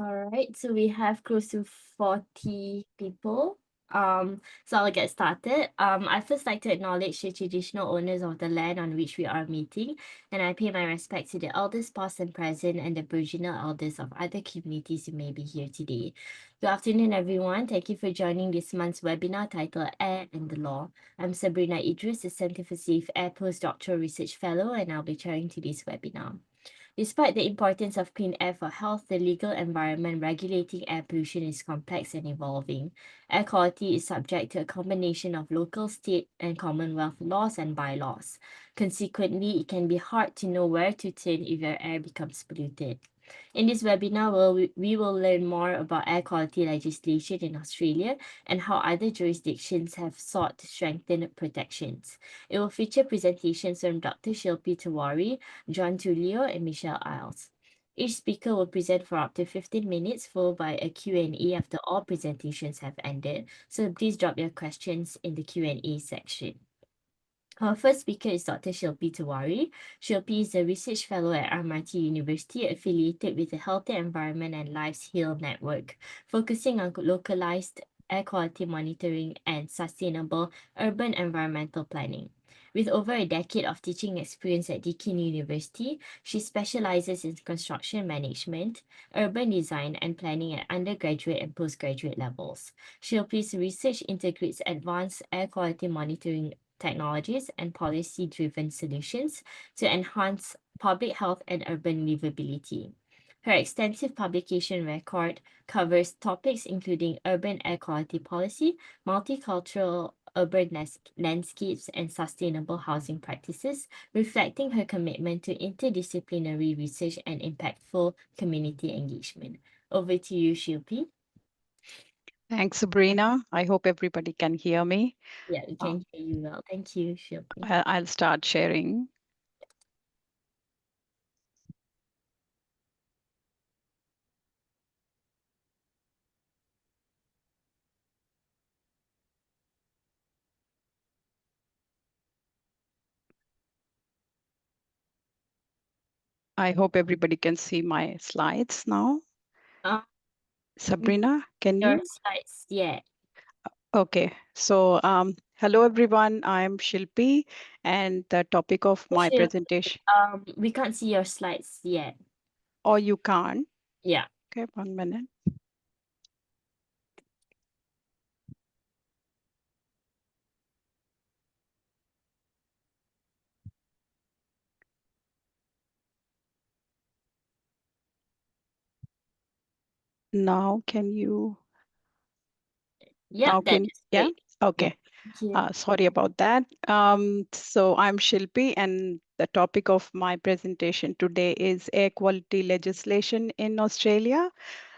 All right, so we have close to 40 people. So I'll get started. I first like to acknowledge the traditional owners of the land on which we are meeting, and I pay my respects to the elders past and present and the Aboriginal elders of other communities who may be here today. Good afternoon, everyone. Thank you for joining this month's webinar titled Air and the Law. I'm Sabrina Idrose, the Centre for Safe Air Postdoctoral Research Fellow, and I'll be chairing today's webinar. Despite the importance of clean air for health, the legal environment regulating air pollution is complex and evolving. Air quality is subject to a combination of local, state, and Commonwealth laws and bylaws. Consequently, it can be hard to know where to turn if your air becomes polluted. In this webinar, we will learn more about air quality legislation in Australia and how other jurisdictions have sought to strengthen protections. It will feature presentations from Dr. Shilpi Tiwari, John Tullio, and Michelle Isles. Each speaker will present for up to 15 minutes, followed by a Q&A after all presentations have ended. So please drop your questions in the Q&A section. Our first speaker is Dr. Shilpi Tiwari. Shilpi is a research fellow at RMIT University, affiliated with the Healthy Environment and Lives Heal Network, focusing on localized air quality monitoring and sustainable urban environmental planning. With over a decade of teaching experience at Deakin University, she specializes in construction management, urban design, and planning at undergraduate and postgraduate levels. Shilpi's research integrates advanced air quality monitoring technologies and policy-driven solutions to enhance public health and urban livability. Her extensive publication record covers topics including urban air quality policy, multicultural urban landscapes, and sustainable housing practices, reflecting her commitment to interdisciplinary research and impactful community engagement. Over to you, Shilpi. Thanks, Sabrina. I hope everybody can hear me. Yeah, we Uh, can hear you well. Thank you, Shilpi. I'll start sharing. I hope everybody can see my slides now. Uh, Sabrina, can your you? slides, yeah. Okay, so hello everyone. I'm Shilpi, and the topic of my Actually, presentation, we can't see your slides yet. or you can't. Yeah. Okay, 1 minute. Now, can you? Yep, Now, that can is yeah? great. Yeah. Okay. Thank you. Sorry about that. So I'm Shilpi, and the topic of my presentation today is air quality legislation in Australia.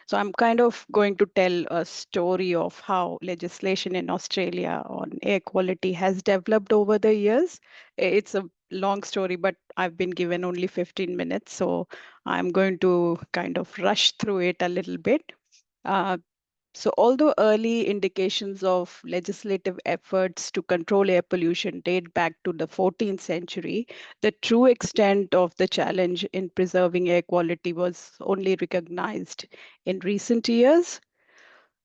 So I'm kind of going to tell a story of how legislation in Australia on air quality has developed over the years. It's a long story, but I've been given only 15 minutes, so I'm going to kind of rush through it a little bit. Uh, so, although early indications of legislative efforts to control air pollution date back to the 14th century, the true extent of the challenge in preserving air quality was only recognized in recent years.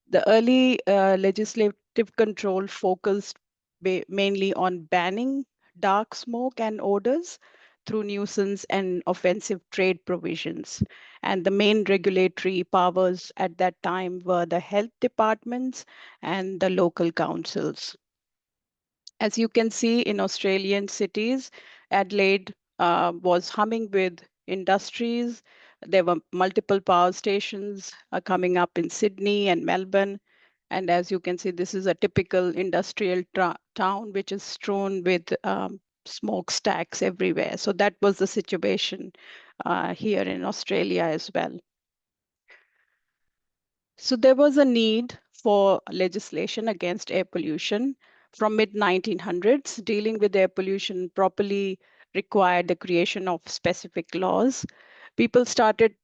The early legislative control focused mainly on banning dark smoke and odors through nuisance and offensive trade provisions. And the main regulatory powers at that time were the health departments and the local councils. As you can see in Australian cities, Adelaide was humming with industries. There were multiple power stations coming up in Sydney and Melbourne. And as you can see, this is a typical industrial town, which is strewn with smokestacks everywhere. So that was the situation here in Australia as well. So there was a need for legislation against air pollution from mid 1900s. Dealing with air pollution properly required the creation of specific laws. People started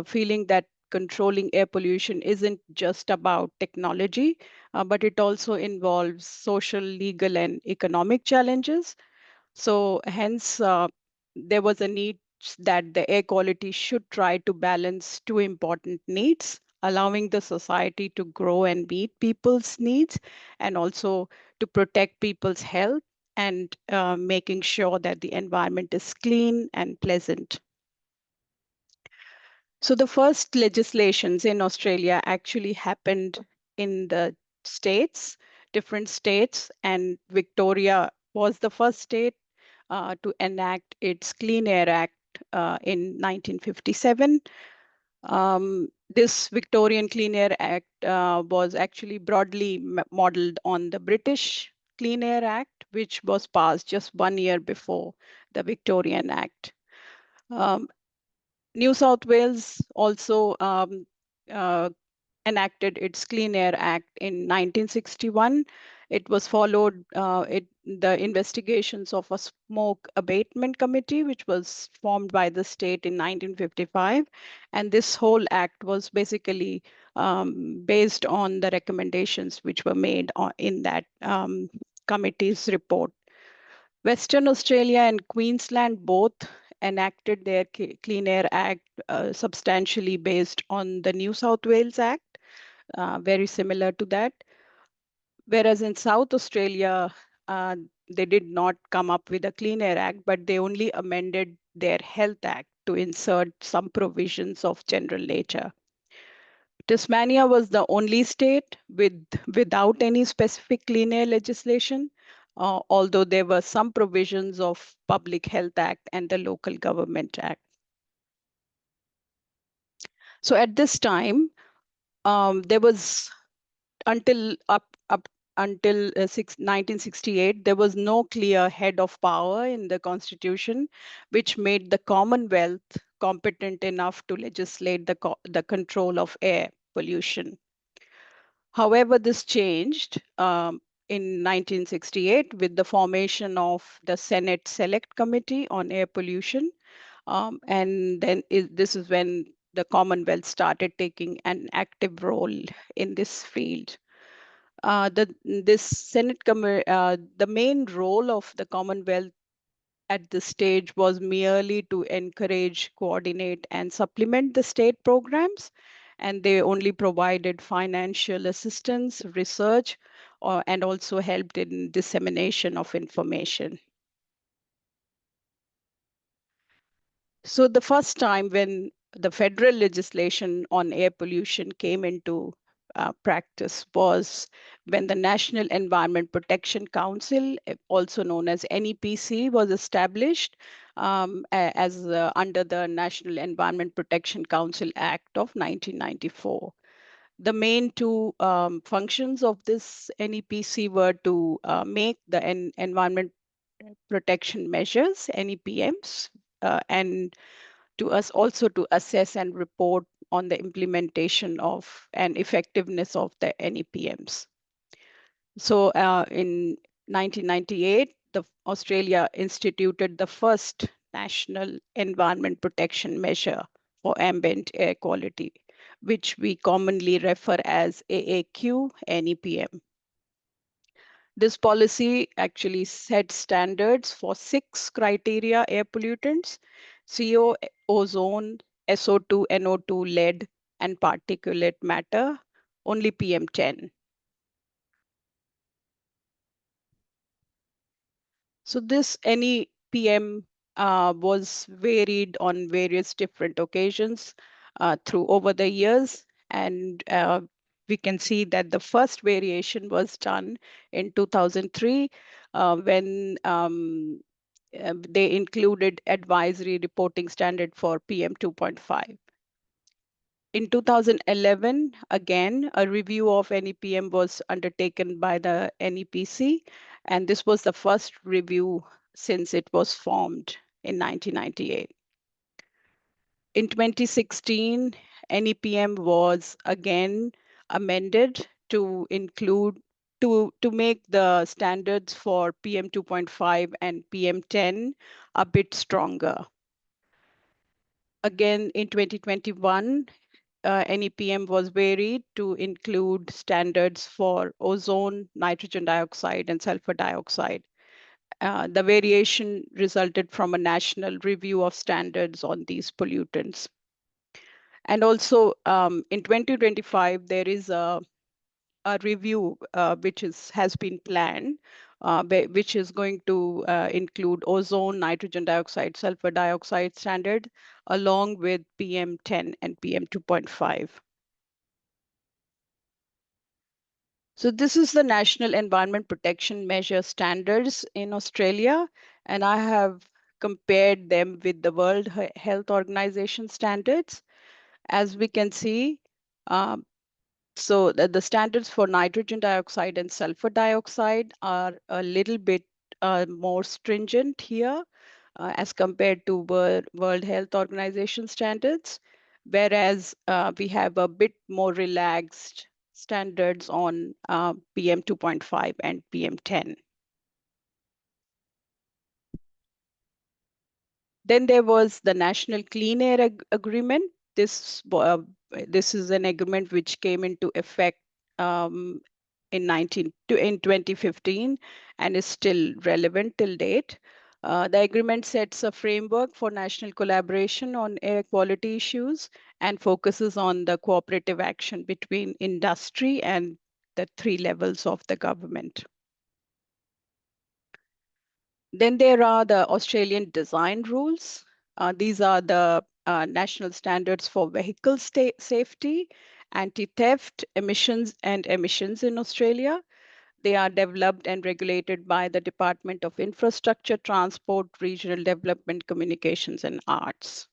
feeling that controlling air pollution isn't just about technology, but it also involves social, legal, and economic challenges. So hence, there was a need that the air quality should try to balance two important needs, allowing the society to grow and meet people's needs, and also to protect people's health and making sure that the environment is clean and pleasant. So the first legislations in Australia actually happened in the states, different states, and Victoria was the first state to enact its Clean Air Act in 1957. This Victorian Clean Air Act was actually broadly modeled on the British Clean Air Act, which was passed just 1 year before the Victorian Act. Um, New South Wales also uh, enacted its Clean Air Act in 1961. It was followed the investigations of a smoke abatement committee, which was formed by the state in 1955. And this whole act was basically based on the recommendations which were made in that committee's report. Western Australia and Queensland both enacted their Clean Air Act substantially based on the New South Wales Act, very similar to that. Whereas in South Australia, they did not come up with a Clean Air Act, but they only amended their Health Act to insert some provisions of general nature. Tasmania was the only state without any specific clean air legislation, although there were some provisions of Public Health Act and the Local Government Act. So at this time, there was up until 1968, there was no clear head of power in the constitution, which made the Commonwealth competent enough to legislate the control of air pollution. However, this changed in 1968 with the formation of the Senate Select Committee on Air Pollution. And then this is when the Commonwealth started taking an active role in this field. This the main role of the Commonwealth at this stage was merely to encourage, coordinate, and supplement the state programs. And they only provided financial assistance, research, and also helped in dissemination of information. So the first time when the federal legislation on air pollution came into practice was when the National Environment Protection Council, also known as NEPC, was established as under the National Environment Protection Council Act of 1994. The main two functions of this NEPC were to make the environment protection measures, NEPMs, and to us also to assess and report on the implementation of and effectiveness of the NEPMs. So in 1998, Australia instituted the first national environment protection measure for ambient air quality, which we commonly refer as AAQ NEPM. This policy actually sets standards for 6 criteria air pollutants: CO, ozone, SO2, NO2, lead, and particulate matter, only PM10. So this NEPM was varied on various different occasions through over the years. And we can see that the first variation was done in 2003 when they included advisory reporting standard for PM 2.5. In 2011, again, a review of NEPM was undertaken by the NEPC, and this was the first review since it was formed in 1998. In 2016, NEPM was again amended to include to make the standards for PM 2.5 and PM10 a bit stronger. Again, in 2021, NEPM was varied to include standards for ozone, nitrogen dioxide, and sulfur dioxide. the variation resulted from a national review of standards on these pollutants. And also in 2025, there is a review which has been planned, which is going to include ozone, nitrogen dioxide, sulfur dioxide standard, along with PM10 and PM2.5. So this is the National Environment Protection Measure standards in Australia, and I have compared them with the World Health Organization standards. As we can see, so the standards for nitrogen dioxide and sulfur dioxide are a little bit more stringent here as compared to World Health Organization standards, whereas we have a bit more relaxed standards on PM 2.5 and PM 10. Then there was the National Clean Air Agreement. This is an agreement which came into effect um, in 2015 and is still relevant till date. The agreement sets a framework for national collaboration on air quality issues and focuses on the cooperative action between industry and the three levels of the government. Then there are the Australian design rules. These are the national standards for vehicle safety, anti-theft, emissions in Australia. They are developed and regulated by the Department of Infrastructure, Transport, Regional Development, Communications and Arts.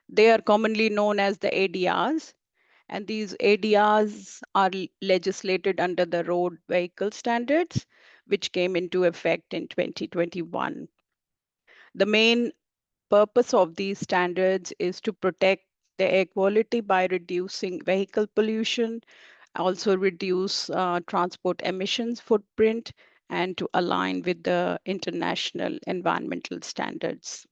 They are commonly known as the ADRs, and these ADRs are legislated under the Road Vehicle Standards, which came into effect in 2021. The main purpose of these standards is to protect the air quality by reducing vehicle pollution, also reduce transport emissions footprint, and to align with the international environmental standards.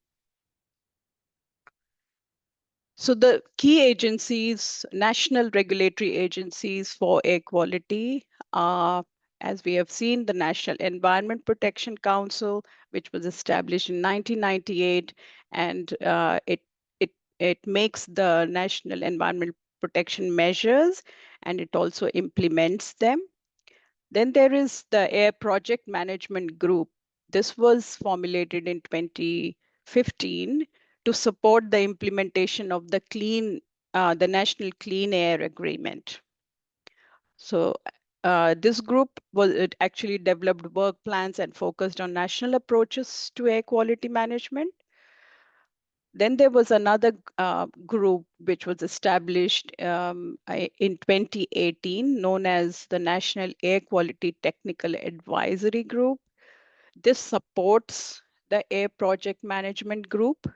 So the key agencies, national regulatory agencies for air quality are, as we have seen, the National Environment Protection Council, which was established in 1998, and it makes the national environment protection measures, and it also implements them. Then there is the Air Project Management Group. This was formulated in 2015 to support the implementation of the National Clean Air Agreement. So this group it actually developed work plans and focused on national approaches to air quality management. Then there was another group which was established in 2018, known as the National Air Quality Technical Advisory Group. This supports the Air Project Management Group,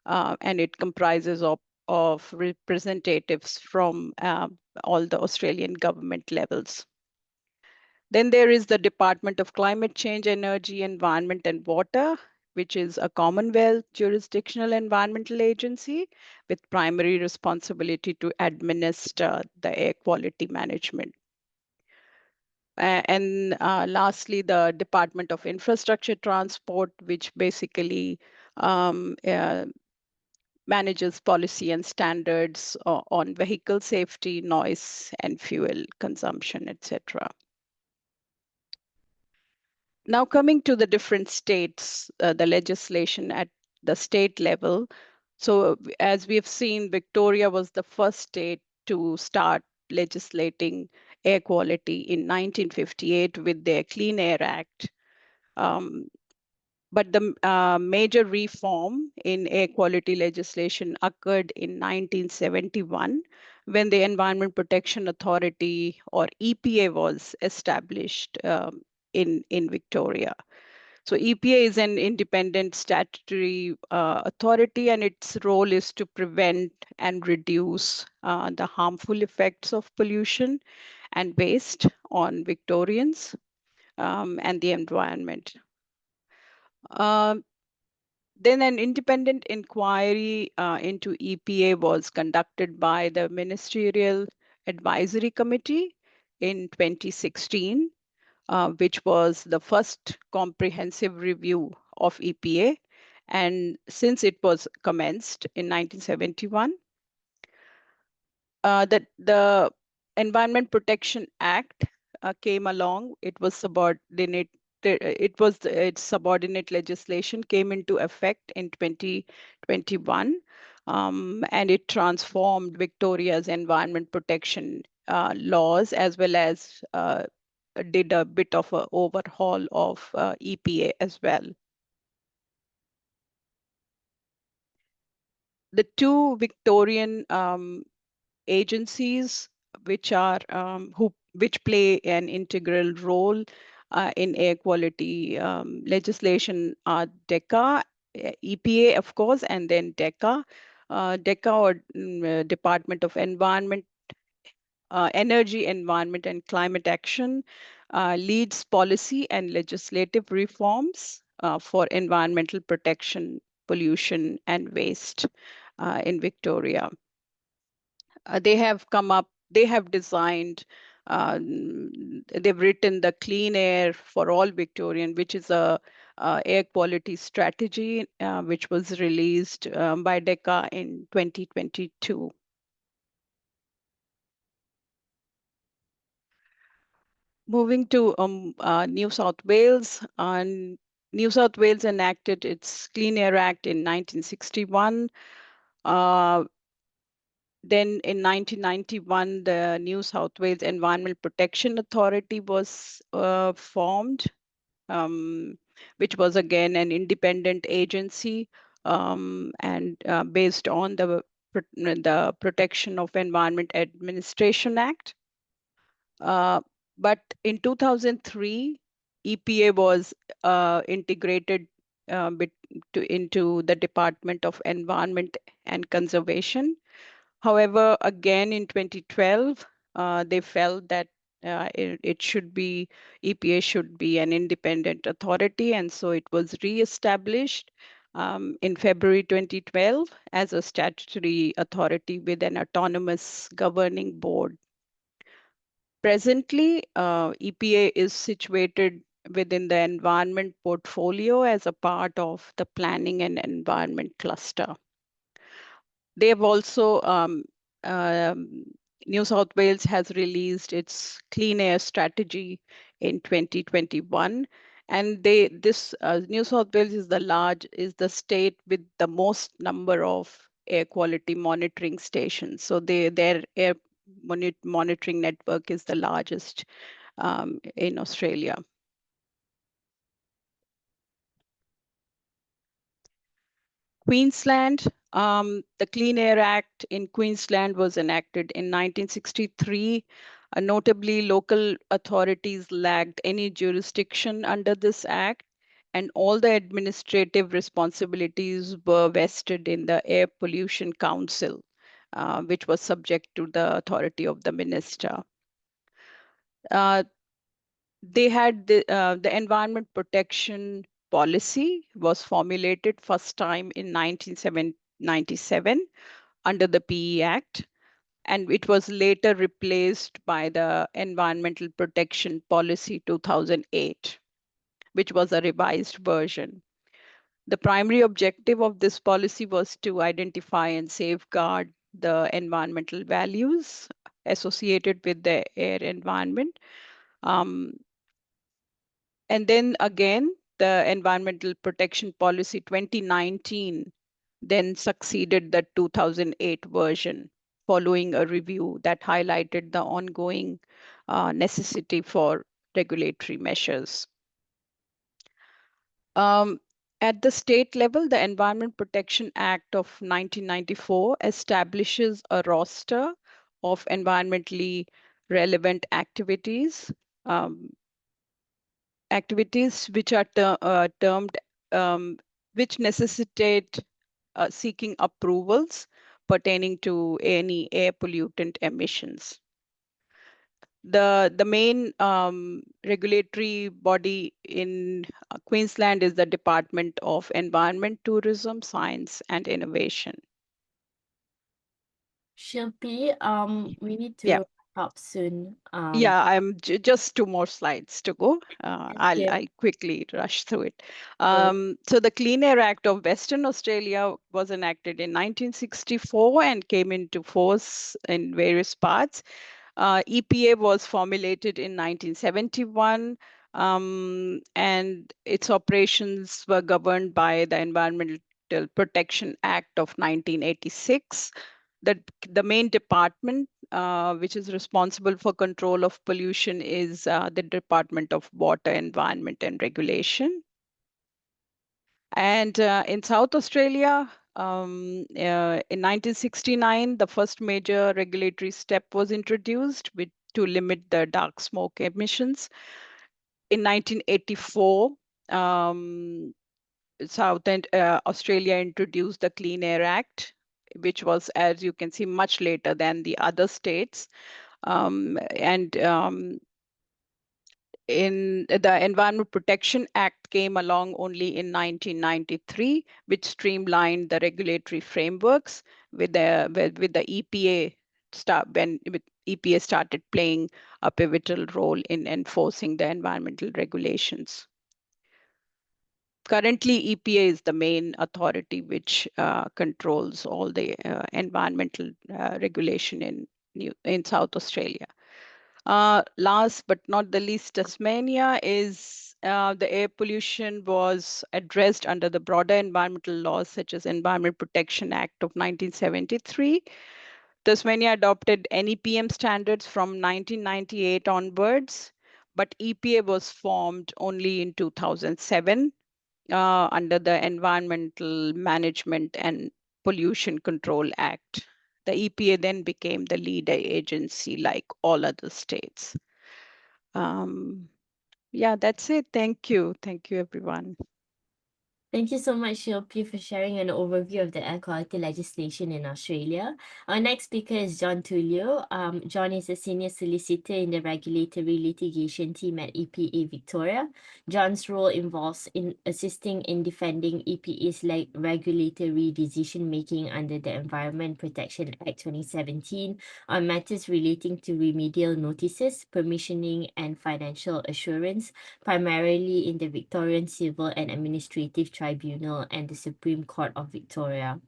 and it comprises of representatives from all the Australian government levels. Then there is the Department of Climate Change, Energy, Environment and Water, which is a Commonwealth jurisdictional environmental agency with primary responsibility to administer the air quality management. And lastly, the Department of Infrastructure Transport, which basically manages policy and standards on vehicle safety, noise, and fuel consumption, etc. Now coming to the different states, the legislation at the state level. So as we have seen, Victoria was the first state to start legislating air quality in 1958 with their Clean Air Act. But the major reform in air quality legislation occurred in 1971 when the Environment Protection Authority, or EPA, was established in Victoria. So EPA is an independent statutory authority, and its role is to prevent and reduce the harmful effects of pollution and waste on Victorians and the environment. Then an independent inquiry into EPA was conducted by the Ministerial Advisory Committee in 2016. which was the first comprehensive review of EPA. And since it was commenced in 1971, the Environment Protection Act came along. It was subordinate. Its subordinate legislation came into effect in 2021, and it transformed Victoria's environment protection laws, as well as did a bit of an overhaul of EPA as well. The two Victorian agencies which play an integral role in air quality legislation are DECA, EPA, of course, and then DECA. DECA, or Department of Energy, Environment, and Climate Action, leads policy and legislative reforms for environmental protection, pollution, and waste in Victoria. They have designed, they've written the Clean Air for All Victorian, which is a air quality strategy, which was released by DECA in 2022. Moving to New South Wales, New South Wales enacted its Clean Air Act in 1961. Then in 1991, the New South Wales Environment Protection Authority was formed, which was again an independent agency and based on the Protection of Environment Administration Act. But in 2003, EPA was integrated into the Department of Environment and Conservation. However, again in 2012, they felt that EPA should be an independent authority, and so it was re-established in February 2012 as a statutory authority with an autonomous governing board. Presently, EPA is situated within the environment portfolio as a part of the planning and environment cluster. They have also, New South Wales has released its clean air strategy in 2021. And New South Wales is the state with the most number of air quality monitoring stations. So their air monitoring network is the largest in Australia. Queensland, the Clean Air Act in Queensland was enacted in 1963. Notably, local authorities lacked any jurisdiction under this act, and all the administrative responsibilities were vested in the Air Pollution Council, which was subject to the authority of the minister. They had the environment protection policy was formulated first time in 1997 under the PE Act, and it was later replaced by the Environmental Protection Policy 2008, which was a revised version. The primary objective of this policy was to identify and safeguard the environmental values associated with the air environment. And then again, the Environmental Protection Policy 2019 then succeeded the 2008 version, following a review that highlighted the ongoing necessity for regulatory measures. At the state level, the Environment Protection Act of 1994 establishes a roster of environmentally relevant activities which are termed, which necessitate seeking approvals pertaining to any air pollutant emissions. The main regulatory body in Queensland is the Department of Environment, Tourism, Science and Innovation. Shilpi, we need to Yeah. up soon. Yeah, I'm just 2 more slides to go. Yeah. I'll quickly rush through it. Sure. So the Clean Air Act of Western Australia was enacted in 1964 and came into force in various parts. EPA was formulated in 1971, and its operations were governed by the Environmental Protection Act of 1986. The main department which is responsible for control of pollution is the Department of Water, Environment and Regulation. And in South Australia, in 1969, the first major regulatory step was introduced to limit the dark smoke emissions. In 1984, Australia introduced the Clean Air Act, which was, as you can see, much later than the other states. In the Environment Protection Act came along only in 1993, which streamlined the regulatory frameworks with the EPA when EPA started playing a pivotal role in enforcing the environmental regulations. Currently, EPA is the main authority which controls all the environmental regulation in South Australia. Last but not the least, Tasmania is the air pollution was addressed under the broader environmental laws such as Environment Protection Act of 1973. Tasmania adopted NEPM standards from 1998 onwards, but EPA was formed only in 2007 under the Environmental Management and Pollution Control Act. The EPA then became the lead agency like all other states. Yeah, that's it. Thank you. Thank you, everyone. Thank you so much, Shilpi, for sharing an overview of the air quality legislation in Australia. Our next speaker is John Tullio. John is a senior solicitor in the regulatory litigation team at EPA Victoria. John's role involves in assisting in defending EPA's regulatory decision-making under the Environment Protection Act 2017 on matters relating to remedial notices, permissioning, and financial assurance, primarily in the Victorian Civil and Administrative Tribunal and the Supreme Court of Victoria.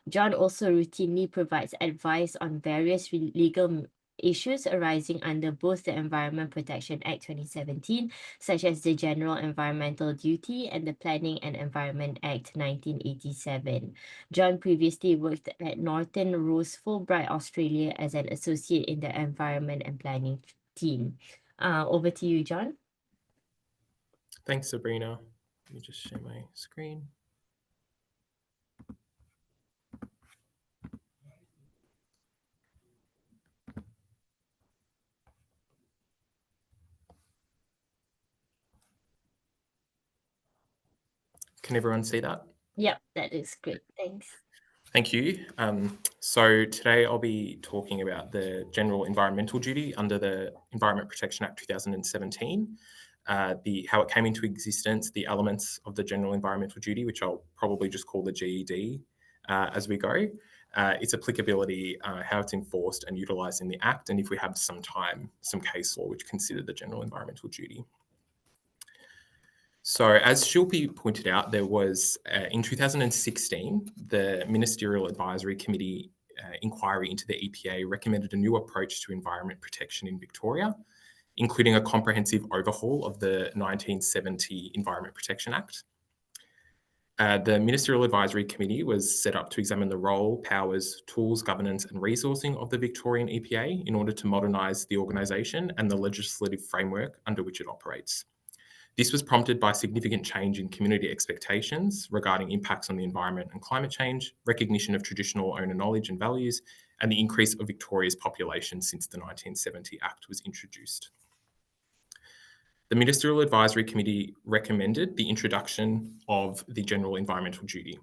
John also routinely provides advice on various legal issues arising under both the Environment Protection Act 2017, such as the General Environmental Duty and the Planning and Environment Act 1987. John previously worked at Norton Rose Fulbright, Australia as an associate in the Environment and Planning team. Over to you, John. Thanks, Sabrina. Let me just share my screen. Can everyone see that? Yep, that is great. Thanks. Thank you. So today I'll be talking about the general environmental duty under the Environment Protection Act 2017, how it came into existence, the elements of the general environmental duty, which I'll probably just call the GED as we go, its applicability, how it's enforced and utilised in the Act, and if we have some time, some case law which consider the general environmental duty. So as Shilpi pointed out, there was, in 2016, the Ministerial Advisory Committee inquiry into the EPA recommended a new approach to environment protection in Victoria, including a comprehensive overhaul of the 1970 Environment Protection Act. The Ministerial Advisory Committee was set up to examine the role, powers, tools, governance and resourcing of the Victorian EPA in order to modernise the organisation and the legislative framework under which it operates. This was prompted by significant change in community expectations regarding impacts on the environment and climate change, recognition of traditional owner knowledge and values, and the increase of Victoria's population since the 1970 Act was introduced. The Ministerial Advisory Committee recommended the introduction of the General Environmental Duty,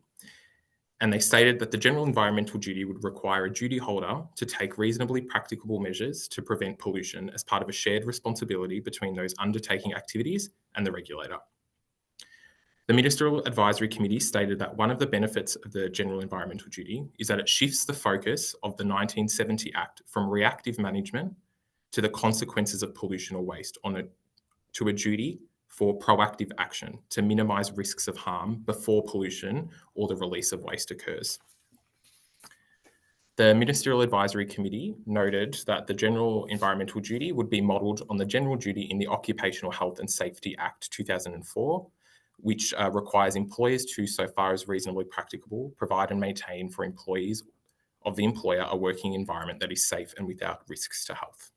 and they stated that the General Environmental Duty would require a duty holder to take reasonably practicable measures to prevent pollution as part of a shared responsibility between those undertaking activities and the regulator. The Ministerial Advisory Committee stated that one of the benefits of the General Environmental Duty is that it shifts the focus of the 1970 Act from reactive management to the consequences of pollution or waste to a duty for proactive action to minimise risks of harm before pollution or the release of waste occurs. The Ministerial Advisory Committee noted that the general environmental duty would be modelled on the general duty in the Occupational Health and Safety Act 2004, which requires employers to, so far as reasonably practicable, provide and maintain for employees of the employer a working environment that is safe and without risks to health.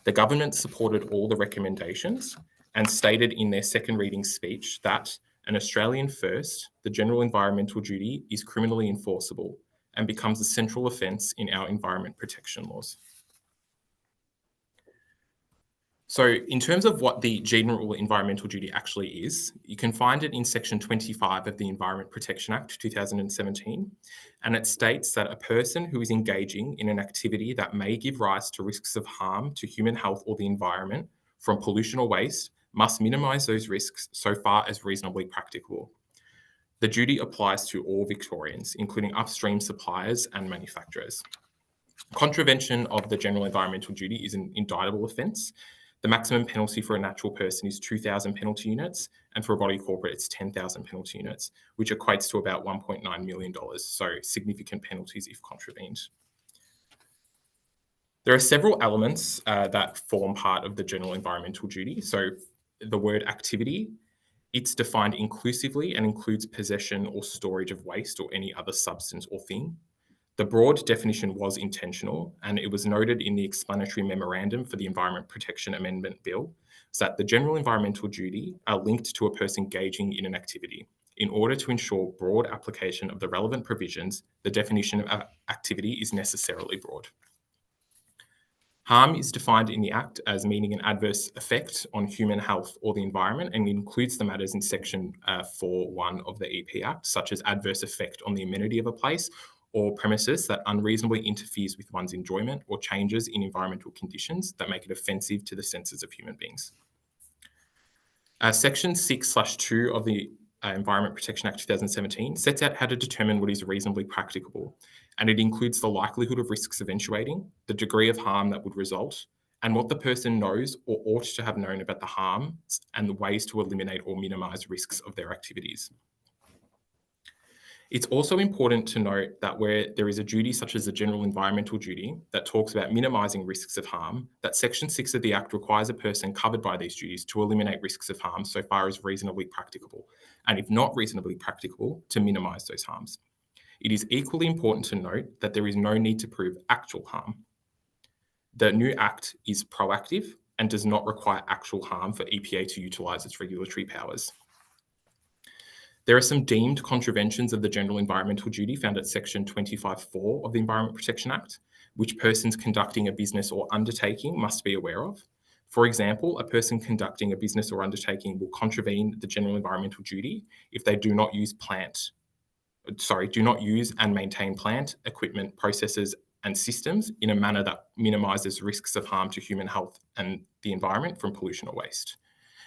The government supported all the recommendations and stated in their second reading speech that an Australian first, the general environmental duty is criminally enforceable and becomes a central offence in our environment protection laws. So in terms of what the general environmental duty actually is, you can find it in section 25 of the Environment Protection Act 2017, and it states that a person who is engaging in an activity that may give rise to risks of harm to human health or the environment from pollution or waste must minimise those risks so far as reasonably practicable. The duty applies to all Victorians, including upstream suppliers and manufacturers. Contravention of the general environmental duty is an indictable offence. The maximum penalty for a natural person is 2,000 penalty units, and for a body corporate, it's 10,000 penalty units, which equates to about $1.9 million, so significant penalties if contravened. There are several elements that form part of the general environmental duty. So the word activity, it's defined inclusively and includes possession or storage of waste or any other substance or thing. The broad definition was intentional, and it was noted in the explanatory memorandum for the Environment Protection Amendment Bill that the general environmental duty are linked to a person engaging in an activity. In order to ensure broad application of the relevant provisions, the definition of activity is necessarily broad. Harm is defined in the Act as meaning an adverse effect on human health or the environment, and includes the matters in section 4.1 of the EP Act, such as adverse effect on the amenity of a place or premises that unreasonably interferes with one's enjoyment or changes in environmental conditions that make it offensive to the senses of human beings. Section 6/2 of the Environment Protection Act 2017 sets out how to determine what is reasonably practicable, and it includes the likelihood of risks eventuating, the degree of harm that would result, and what the person knows or ought to have known about the harm and the ways to eliminate or minimise risks of their activities. It's also important to note that where there is a duty such as the general environmental duty that talks about minimising risks of harm, that Section 6 of the Act requires a person covered by these duties to eliminate risks of harm so far as reasonably practicable, and if not reasonably practicable, to minimise those harms. It is equally important to note that there is no need to prove actual harm. The new Act is proactive and does not require actual harm for EPA to utilise its regulatory powers. There are some deemed contraventions of the general environmental duty found at section 25.4 of the Environment Protection Act, which persons conducting a business or undertaking must be aware of. For example, a person conducting a business or undertaking will contravene the general environmental duty if they do not use and maintain plant, equipment, processes, and systems in a manner that minimises risks of harm to human health and the environment from pollution or waste.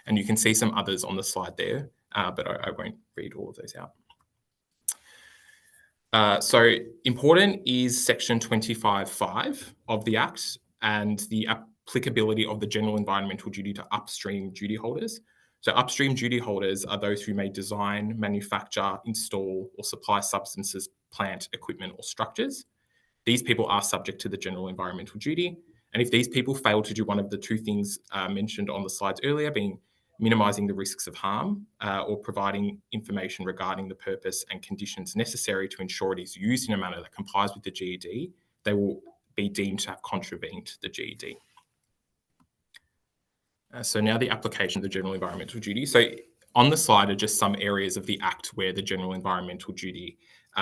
And you can see some others on the slide there, but I won't read all of those out. So important is section 25.5 of the Act and the applicability of the general environmental duty to upstream duty holders. So upstream duty holders are those who may design, manufacture, install, or supply substances, plant, equipment, or structures. These people are subject to the general environmental duty. And if these people fail to do one of the two things mentioned on the slides earlier, being minimising the risks of harm or providing information regarding the purpose and conditions necessary to ensure it is used in a manner that complies with the GED, they will be deemed to have contravened the GED. So now the application of the general environmental duty. So on the slide are just some areas of the Act where the general environmental duty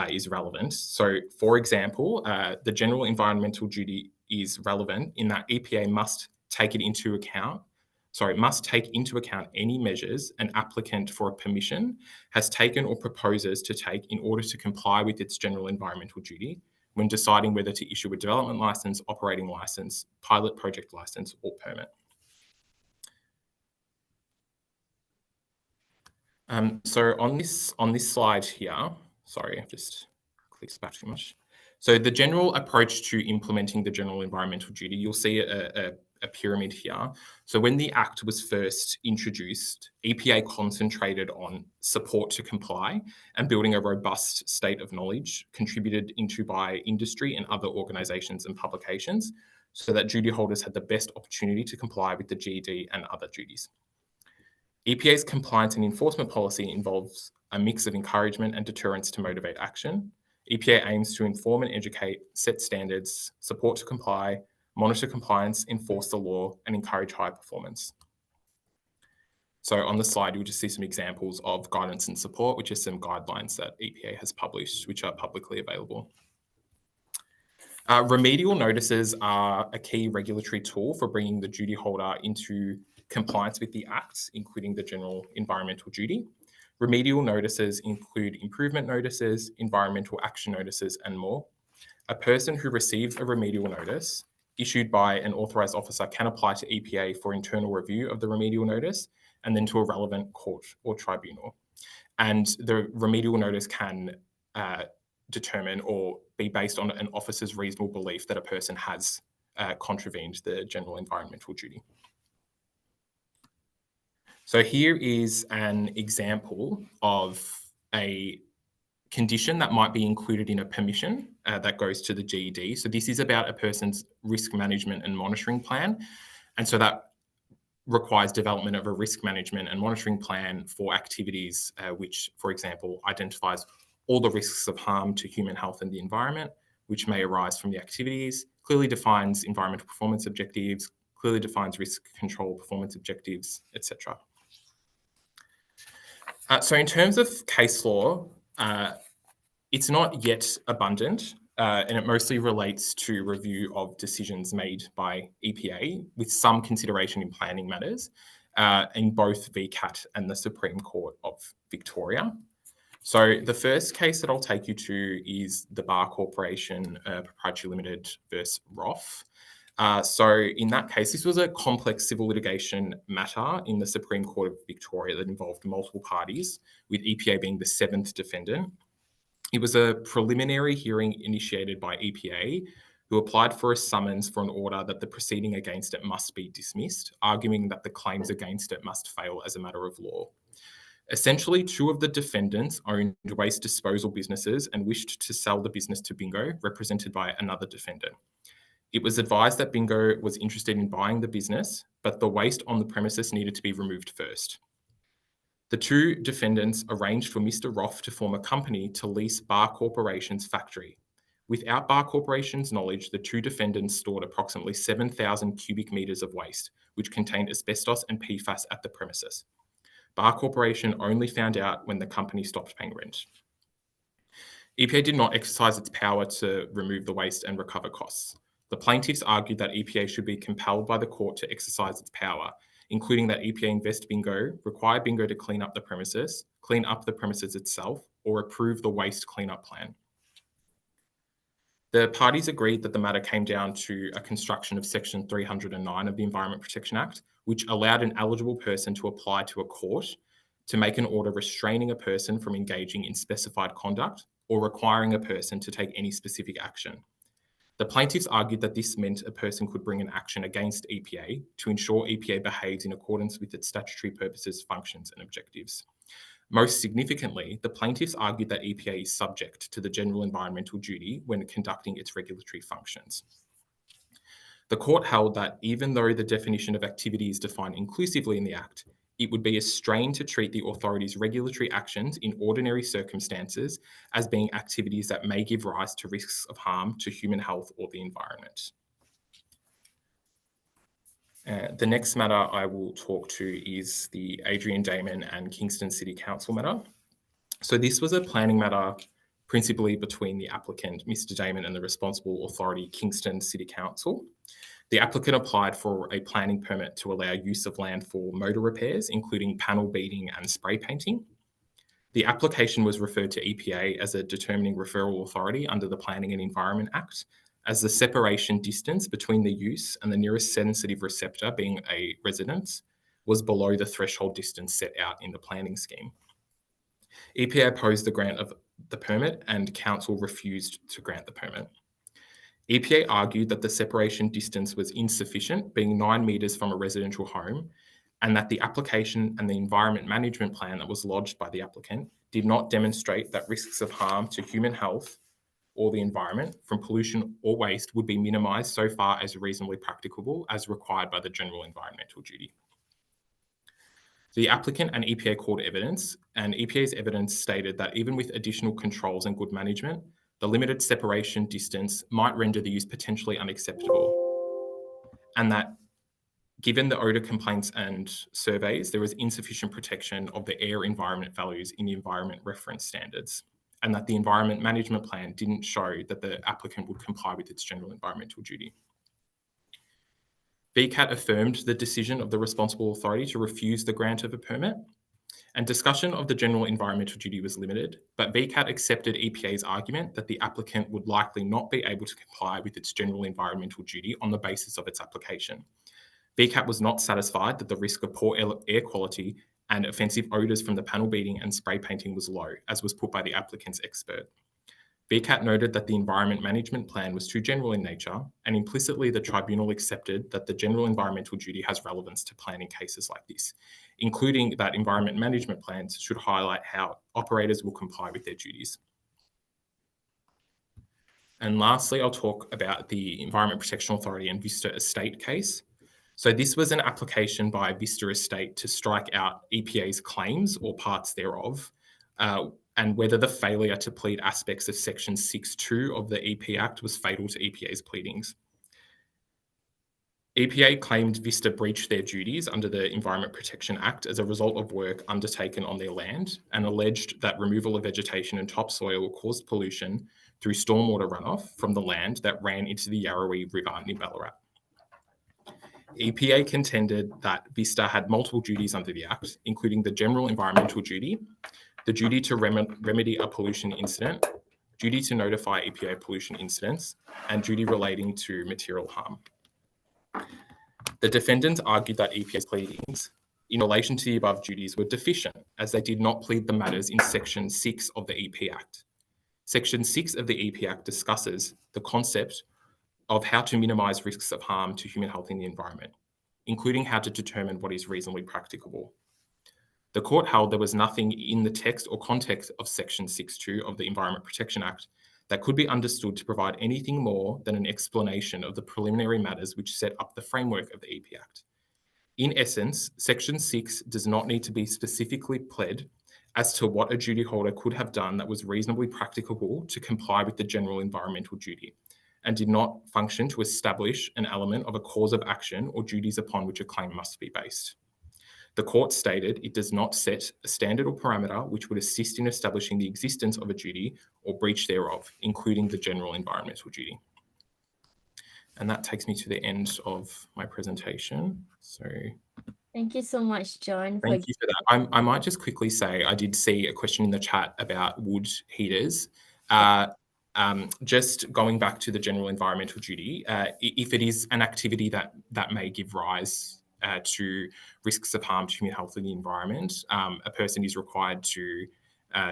is relevant. So for example, the general environmental duty is relevant in that EPA must take into account any measures an applicant for a permission has taken or proposes to take in order to comply with its general environmental duty when deciding whether to issue a development licence, operating licence, pilot project licence, or permit. So on this slide here, sorry, I've just clicked back too much. So the general approach to implementing the general environmental duty, you'll see a pyramid here. So when the Act was first introduced, EPA concentrated on support to comply and building a robust state of knowledge contributed into by industry and other organisations and publications, so that duty holders had the best opportunity to comply with the GED and other duties. EPA's compliance and enforcement policy involves a mix of encouragement and deterrence to motivate action. EPA aims to inform and educate, set standards, support to comply, monitor compliance, enforce the law, and encourage high performance. So on the slide, you'll just see some examples of guidance and support, which are some guidelines that EPA has published, which are publicly available. Remedial notices are a key regulatory tool for bringing the duty holder into compliance with the Act, including the general environmental duty. Remedial notices include improvement notices, environmental action notices, and more. A person who receives a remedial notice issued by an authorised officer can apply to EPA for internal review of the remedial notice and then to a relevant court or tribunal. And the remedial notice can determine or be based on an officer's reasonable belief that a person has contravened the general environmental duty. So here is an example of a condition that might be included in a permission that goes to the GED. So this is about a person's risk management and monitoring plan. And so that requires development of a risk management and monitoring plan for activities which, for example, identifies all the risks of harm to human health and the environment, which may arise from the activities, clearly defines environmental performance objectives, clearly defines risk control performance objectives, etc. So in terms of case law, it's not yet abundant, and it mostly relates to review of decisions made by EPA with some consideration in planning matters in both VCAT and the Supreme Court of Victoria. So the first case that I'll take you to is the Bar Corporation Proprietary Limited versus ROF. So in that case, this was a complex civil litigation matter in the Supreme Court of Victoria that involved multiple parties, with EPA being the seventh defendant. It was a preliminary hearing initiated by EPA, who applied for a summons for an order that the proceeding against it must be dismissed, arguing that the claims against it must fail as a matter of law. Essentially, two of the defendants owned waste disposal businesses and wished to sell the business to Bingo, represented by another defendant. It was advised that Bingo was interested in buying the business, but the waste on the premises needed to be removed first. The two defendants arranged for Mr. Roth to form a company to lease Bar Corporation's factory. Without Bar Corporation's knowledge, the two defendants stored approximately 7,000 cubic metres of waste, which contained asbestos and PFAS at the premises. Bar Corporation only found out when the company stopped paying rent. EPA did not exercise its power to remove the waste and recover costs. The plaintiffs argued that EPA should be compelled by the court to exercise its power, including that EPA invest Bingo, require Bingo to clean up the premises itself, or approve the waste cleanup plan. The parties agreed that the matter came down to a construction of Section 309 of the Environment Protection Act, which allowed an eligible person to apply to a court to make an order restraining a person from engaging in specified conduct or requiring a person to take any specific action. The plaintiffs argued that this meant a person could bring an action against EPA to ensure EPA behaves in accordance with its statutory purposes, functions, and objectives. Most significantly, the plaintiffs argued that EPA is subject to the general environmental duty when conducting its regulatory functions. The court held that even though the definition of activity is defined inclusively in the Act, it would be a strain to treat the authority's regulatory actions in ordinary circumstances as being activities that may give rise to risks of harm to human health or the environment. The next matter I will talk to is the Adrian Damon and Kingston City Council matter. So this was a planning matter principally between the applicant, Mr. Damon, and the responsible authority, Kingston City Council. The applicant applied for a planning permit to allow use of land for motor repairs, including panel beating and spray painting. The application was referred to EPA as a determining referral authority under the Planning and Environment Act, as the separation distance between the use and the nearest sensitive receptor, being a residence, was below the threshold distance set out in the planning scheme. EPA opposed the grant of the permit, and council refused to grant the permit. EPA argued that the separation distance was insufficient, being 9 metres from a residential home, and that the application and the environment management plan that was lodged by the applicant did not demonstrate that risks of harm to human health or the environment from pollution or waste would be minimised so far as reasonably practicable as required by the general environmental duty. The applicant and EPA called evidence, and EPA's evidence stated that even with additional controls and good management, the limited separation distance might render the use potentially unacceptable, and that given the odour complaints and surveys, there was insufficient protection of the air environment values in the environment reference standards, and that the environment management plan didn't show that the applicant would comply with its general environmental duty. VCAT affirmed the decision of the responsible authority to refuse the grant of a permit, and discussion of the general environmental duty was limited, but VCAT accepted EPA's argument that the applicant would likely not be able to comply with its general environmental duty on the basis of its application. VCAT was not satisfied that the risk of poor air quality and offensive odours from the panel beating and spray painting was low, as was put by the applicant's expert. VCAT noted that the environment management plan was too general in nature, and implicitly the tribunal accepted that the general environmental duty has relevance to planning cases like this, including that environment management plans should highlight how operators will comply with their duties. And lastly, I'll talk about the Environment Protection Authority and Vista Estate case. So this was an application by Vista Estate to strike out EPA's claims or parts thereof, and whether the failure to plead aspects of Section 6.2 of the EP Act was fatal to EPA's pleadings. EPA claimed Vista breached their duties under the Environment Protection Act as a result of work undertaken on their land, and alleged that removal of vegetation and topsoil caused pollution through stormwater runoff from the land that ran into the Yarrawee River near Ballarat. EPA contended that Vista had multiple duties under the Act, including the general environmental duty, the duty to remedy a pollution incident, duty to notify EPA pollution incidents, and duty relating to material harm. The defendants argued that EPA's pleadings in relation to the above duties were deficient, as they did not plead the matters in Section 6 of the EP Act. Section 6 of the EP Act discusses the concept of how to minimise risks of harm to human health and the environment, including how to determine what is reasonably practicable. The court held there was nothing in the text or context of Section 6.2 of the Environment Protection Act that could be understood to provide anything more than an explanation of the preliminary matters which set up the framework of the EP Act. In essence, Section 6 does not need to be specifically pled as to what a duty holder could have done that was reasonably practicable to comply with the general environmental duty, and did not function to establish an element of a cause of action or duties upon which a claim must be based. The court stated it does not set a standard or parameter which would assist in establishing the existence of a duty or breach thereof, including the general environmental duty. And that takes me to the end of my presentation. So Thank you so much, John. thank you for that. I might just quickly say, I did see a question in the chat about wood heaters. Just going back to the general environmental duty, if it is an activity that may give rise to risks of harm to human health and the environment, a person is required to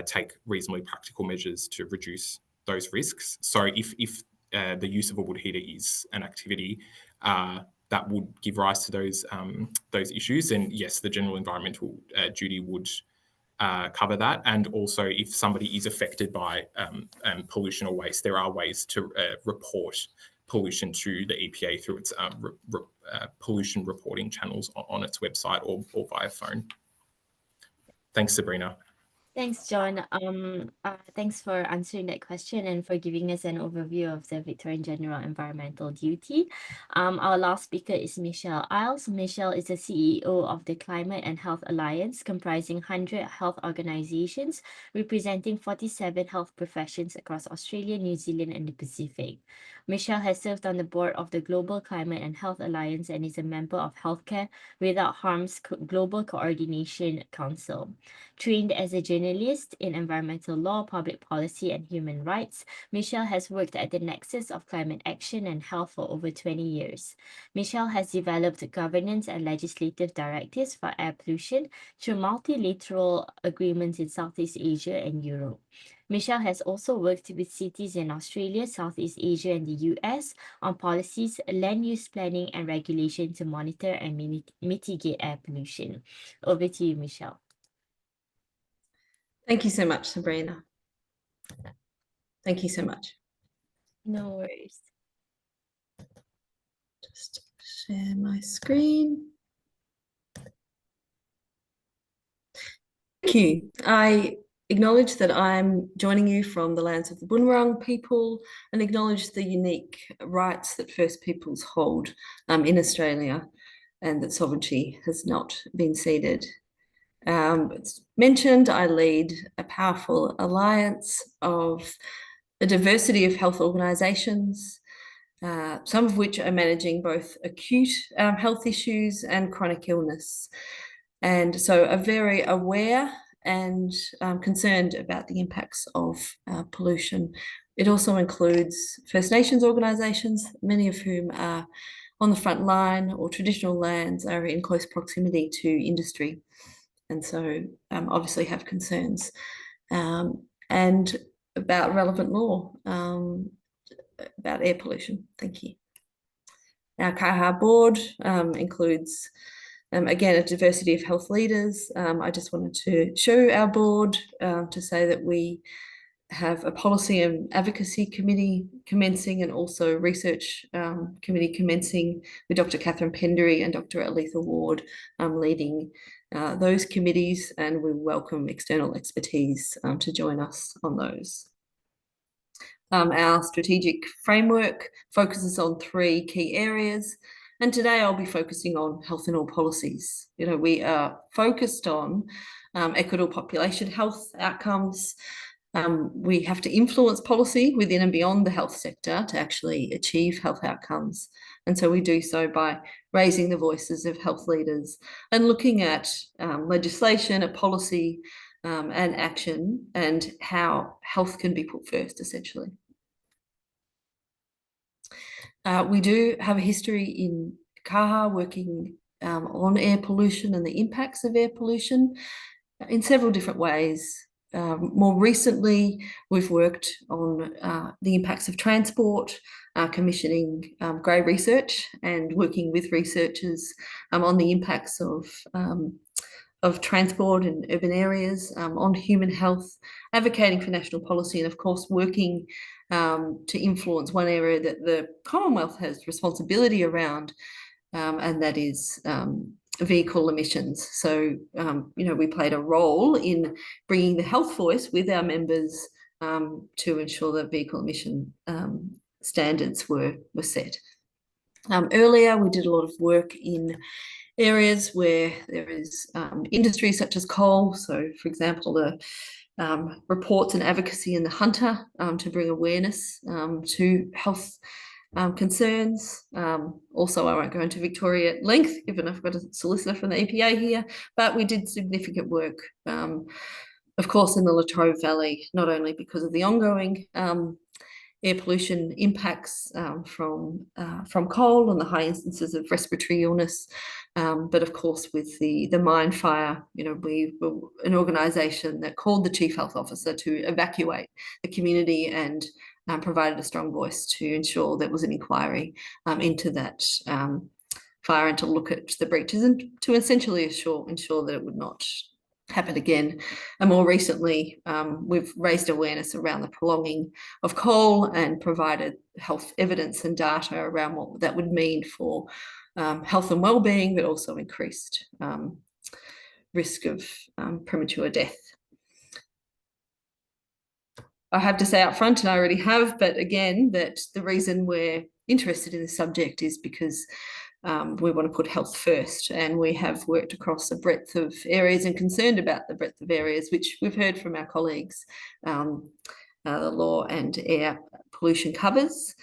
take reasonably practical measures to reduce those risks. So if the use of a wood heater is an activity that would give rise to those issues, then yes, the general environmental duty would cover that. And also, if somebody is affected by pollution or waste, there are ways to report pollution to the EPA through its pollution reporting channels on its website or via phone. Thanks, Sabrina. Thanks, John. Thanks for answering that question and for giving us an overview of the Victorian General Environmental Duty. Our last speaker is Michelle Iles. Michelle is the CEO of the Climate and Health Alliance, comprising 100 health organisations representing 47 health professions across Australia, New Zealand, and the Pacific. Michelle has served on the board of the Global Climate and Health Alliance and is a member of Healthcare Without Harm's Global Coordination Council. Trained as a journalist in environmental law, public policy, and human rights, Michelle has worked at the nexus of climate action and health for over 20 years. Michelle has developed governance and legislative directives for air pollution through multilateral agreements in Southeast Asia and Europe. Michelle has also worked with cities in Australia, Southeast Asia, and the US on policies, land use planning, and regulation to monitor and mitigate air pollution. Over to you, Michelle. Thank you so much, Sabrina. Thank you so much. No worries. Just share my screen. Thank you. I acknowledge that I'm joining you from the lands of the Bunurong people and acknowledge the unique rights that First Peoples hold in Australia and that sovereignty has not been ceded. It's mentioned I lead a powerful alliance of a diversity of health organisations, some of which are managing both acute health issues and chronic illness. And so are very aware and concerned about the impacts of pollution. It also includes First Nations organisations, many of whom are on the front line or traditional lands are in close proximity to industry. And so obviously have concerns and about relevant law about air pollution. Thank you. Our CAHA board includes again, a diversity of health leaders. I just wanted to show our board to say that we have a policy and advocacy committee commencing and also research committee commencing with Dr. Catherine Pendery and Dr. Aletha Ward leading those committees, and we welcome external expertise to join us on those. Our strategic framework focuses on 3 key areas. And today I'll be focusing on health in all policies. You know, we are focused on equitable population health outcomes. We have to influence policy within and beyond the health sector to actually achieve health outcomes. And so we do so by raising the voices of health leaders and looking at legislation, at policy and action and how health can be put first, essentially. We do have a history in CAHA working on air pollution and the impacts of air pollution in several different ways. More recently, we've worked on the impacts of transport, commissioning grey research and working with researchers on the impacts of transport in urban areas on human health, advocating for national policy, and of course working to influence one area that the Commonwealth has responsibility around, and that is vehicle emissions. So, you know, we played a role in bringing the health voice with our members to ensure that vehicle emission standards were set. Earlier, we did a lot of work in areas where there is industry such as coal. So, for example, the reports and advocacy in the Hunter to bring awareness to health concerns. Also, I won't go into Victoria at length, given I've got a solicitor from the EPA here, but we did significant work, of course, in the Latrobe Valley, not only because of the ongoing air pollution impacts from coal and the high instances of respiratory illness, but of course with the mine fire, you know, we were an organisation that called the Chief Health Officer to evacuate the community and provided a strong voice to ensure there was an inquiry into that fire and to look at the breaches and to essentially ensure that it would not happen again. And more recently, we've raised awareness around the prolonging of coal and provided health evidence and data around what that would mean for health and well-being, but also increased risk of premature death. I have to say up front, and I already have, but again, that the reason we're interested in this subject is because we want to put health first, and we have worked across a breadth of areas and concerned about the breadth of areas, which we've heard from our colleagues, the law and air pollution covers.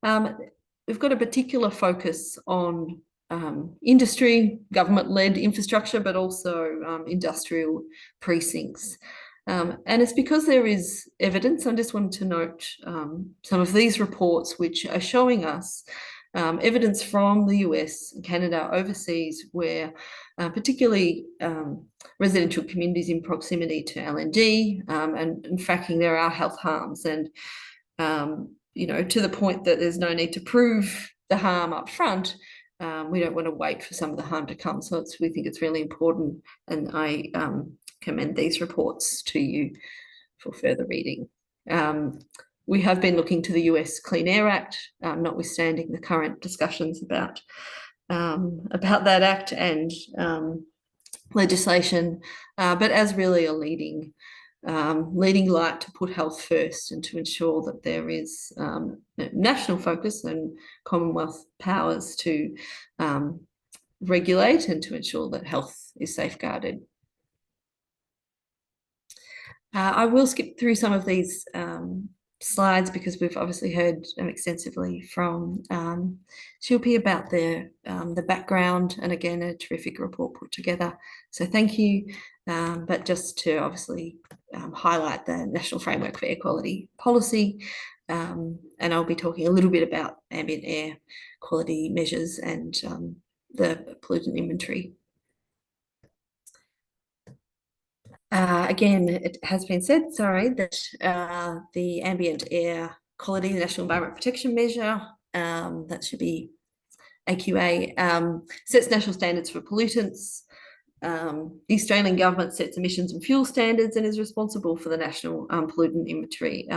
We've got a particular focus on industry, government-led infrastructure, but also industrial precincts. And it's because there is evidence. I just wanted to note some of these reports which are showing us evidence from the US and Canada overseas, where particularly residential communities in proximity to LNG, and fracking, there are health harms, and you know, to the point that there's no need to prove the harm up front. We don't want to wait for some of the harm to come. So we think it's really important, and I commend these reports to you for further reading. We have been looking to the US Clean Air Act, notwithstanding the current discussions about that act and legislation, but as really a leading light to put health first and to ensure that there is national focus and Commonwealth powers to regulate and to ensure that health is safeguarded. I will skip through some of these slides because we've obviously heard extensively from Shilpi about the background, and again, a terrific report put together. So thank you. But just to obviously highlight the National Framework for Air Quality Policy, and I'll be talking a little bit about ambient air quality measures and the pollutant inventory. Again, it has been said, sorry, that the ambient air quality, the National Environment Protection Measure, that should be AQA, sets national standards for pollutants. The Australian government sets emissions and fuel standards and is responsible for the National Pollutant Inventory,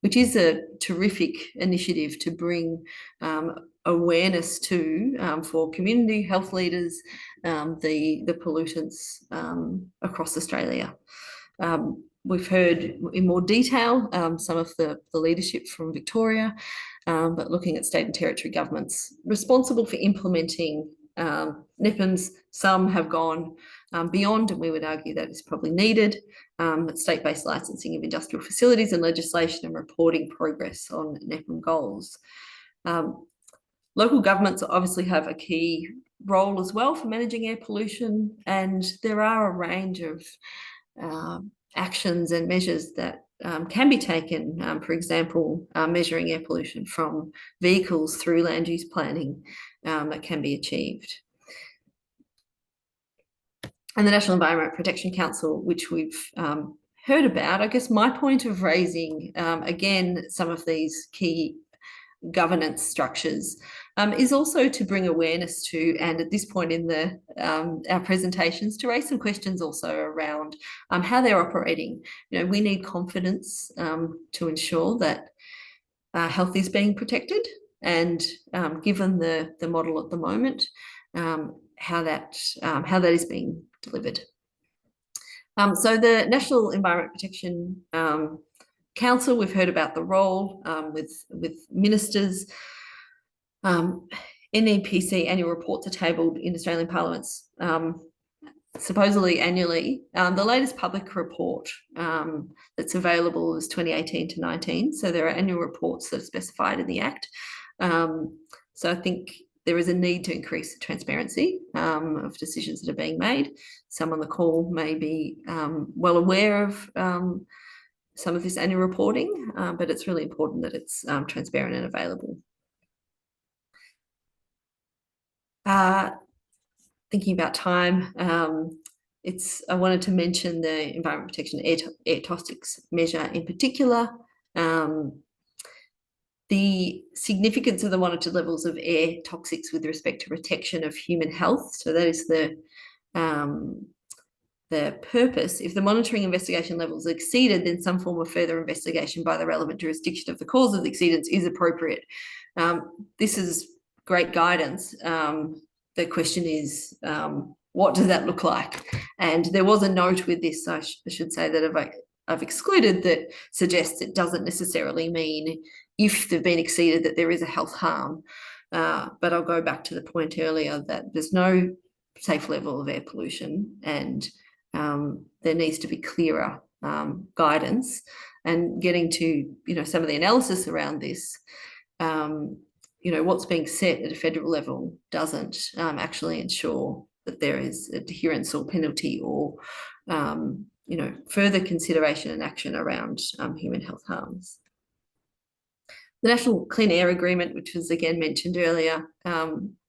which is a terrific initiative to bring awareness to, for community health leaders, the pollutants across Australia. We've heard in more detail some of the leadership from Victoria, but looking at state and territory governments responsible for implementing NEPMs, some have gone beyond, and we would argue that is probably needed. State-based licensing of industrial facilities and legislation and reporting progress on NEPM goals. Local governments obviously have a key role as well for managing air pollution, and there are a range of actions and measures that can be taken, for example, measuring air pollution from vehicles through land use planning, that can be achieved. And the National Environment Protection Council, which we've heard about, I guess my point of raising, again, some of these key governance structures is also to bring awareness to, and at this point in our presentations, to raise some questions also around how they're operating. You know, we need confidence to ensure that health is being protected, and given the model at the moment, how that is being delivered. So the National Environment Protection Council, we've heard about the role with ministers. NEPC annual reports are tabled in Australian parliaments supposedly annually. The latest public report that's available is 2018 to 19. So there are annual reports that are specified in the Act. So I think there is a need to increase the transparency of decisions that are being made. Some on the call may be well aware of some of this annual reporting, but it's really important that it's transparent and available. Thinking about time, I wanted to mention the Environment Protection Air Toxics measure in particular. The significance of the monitored levels of air toxics with respect to protection of human health. So that is the purpose. If the monitoring investigation levels are exceeded, then some form of further investigation by the relevant jurisdiction of the cause of the exceedance is appropriate. This is great guidance. The question is, what does that look like? And there was a note with this, I should say, that I've excluded, that suggests it doesn't necessarily mean if they've been exceeded that there is a health harm. But I'll go back to the point earlier that there's no safe level of air pollution, and there needs to be clearer guidance, and getting to, some of the analysis around this. What's being set at a federal level doesn't actually ensure that there is adherence or penalty or further consideration and action around human health harms. The National Clean Air Agreement, which was again mentioned earlier,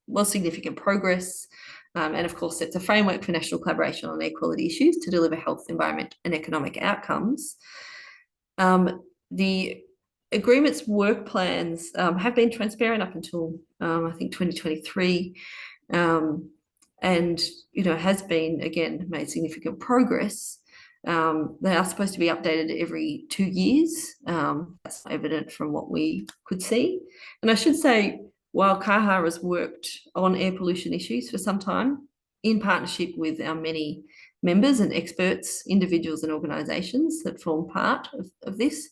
was significant progress, and of course sets a framework for national collaboration on air quality issues to deliver health, environment and economic outcomes. The agreement's work plans have been transparent up until I think 2023, and has been again made significant progress. They are supposed to be updated every 2 years. That's evident from what we could see. And I should say, while CAHA has worked on air pollution issues for some time, in partnership with our many members and experts, individuals and organisations that form part of this,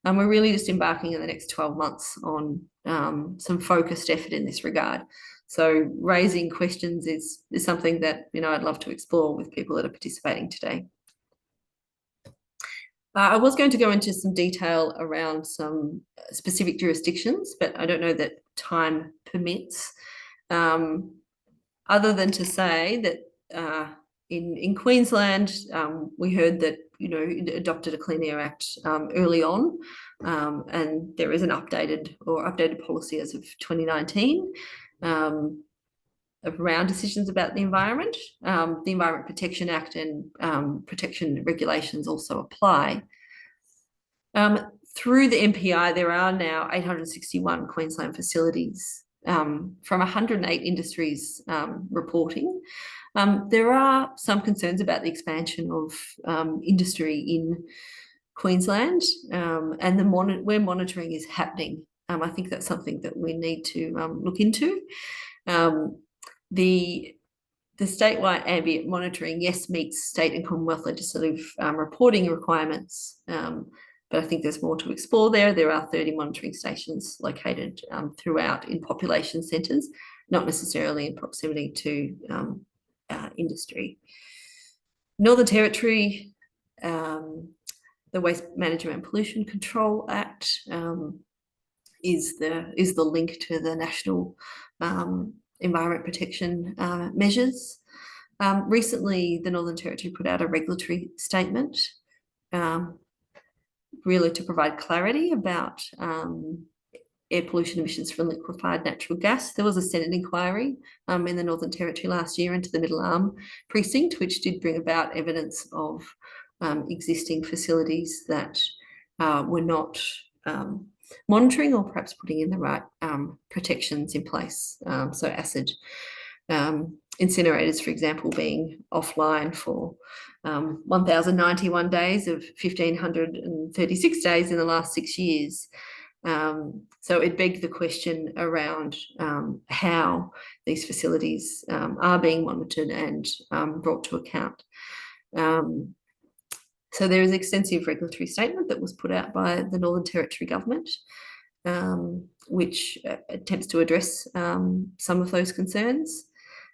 we're really just embarking in the next 12 months on some focused effort in this regard. So raising questions is something that I'd love to explore with people that are participating today. I was going to go into some detail around some specific jurisdictions, but I don't know that time permits. Other than to say that in Queensland, we heard that it adopted a Clean Air Act early on, and there is an updated policy as of 2019 around decisions about the environment. The Environment Protection Act and protection regulations also apply. Through the MPI, there are now 861 Queensland facilities from 108 industries reporting. There are some concerns about the expansion of industry in Queensland, and where monitoring is happening. I think that's something that we need to look into. The statewide ambient monitoring, yes, meets state and Commonwealth legislative reporting requirements, but I think there's more to explore there. There are 30 monitoring stations located throughout in population centres, not necessarily in proximity to industry. Northern Territory, the Waste Management and Pollution Control Act is the link to the national environment protection measures. Recently, the Northern Territory put out a regulatory statement really to provide clarity about air pollution emissions from liquefied natural gas. There was a Senate inquiry in the Northern Territory last year into the Middle Arm precinct, which did bring about evidence of existing facilities that were not monitoring or perhaps putting in the right protections in place. So acid incinerators, for example, being offline for 1,091 days of 1,536 days in the last 6 years. So it begged the question around how these facilities are being monitored and brought to account. So there is an extensive regulatory statement that was put out by the Northern Territory government, which attempts to address some of those concerns.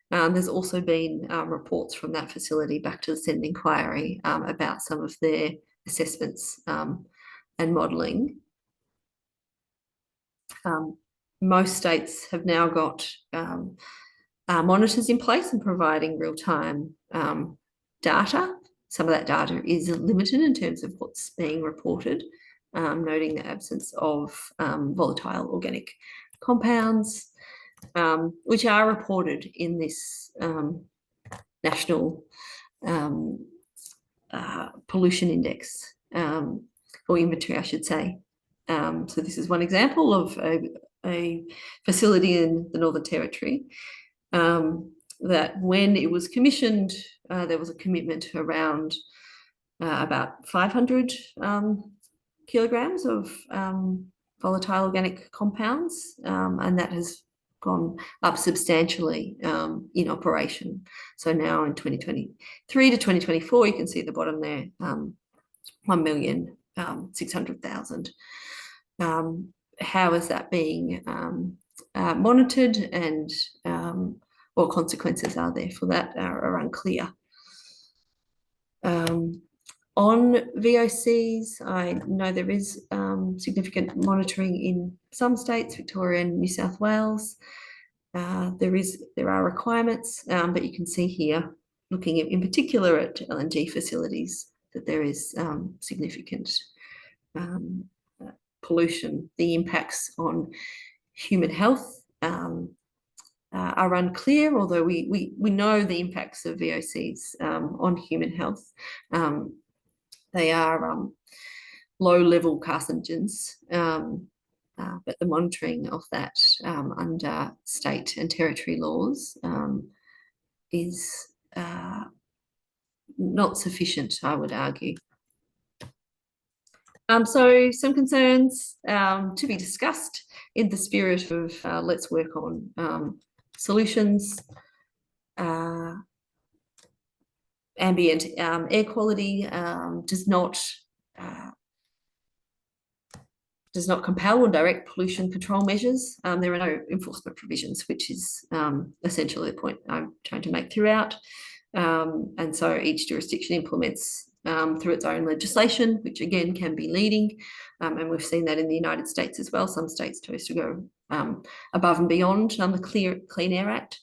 There's also been reports from that facility back to the Senate inquiry about some of their assessments and modelling. Most states have now got monitors in place and providing real-time data. Some of that data is limited in terms of what's being reported, noting the absence of volatile organic compounds, which are reported in this national pollution index, or inventory, I should say. So this is one example of a facility in the Northern Territory that when it was commissioned, there was a commitment around about 500 kilograms of volatile organic compounds, and that has gone up substantially in operation. So now in 2023 to 2024, you can see at the bottom there, 1,600,000. How is that being monitored, and what consequences are there for that are unclear. On VOCs, I know there is significant monitoring in some states, Victoria and New South Wales. There are requirements, but you can see here, looking at, in particular at LNG facilities, that there is significant pollution. The impacts on human health are unclear, although we know the impacts of VOCs on human health. They are low-level carcinogens, but the monitoring of that under state and territory laws is not sufficient, I would argue. So some concerns to be discussed in the spirit of let's work on solutions. Ambient air quality does not compel or direct pollution control measures. There are no enforcement provisions, which is essentially the point I'm trying to make throughout. And so each jurisdiction implements through its own legislation, which again can be leading. And we've seen that in the United States as well. Some states chose to go above and beyond the Clean Air Act.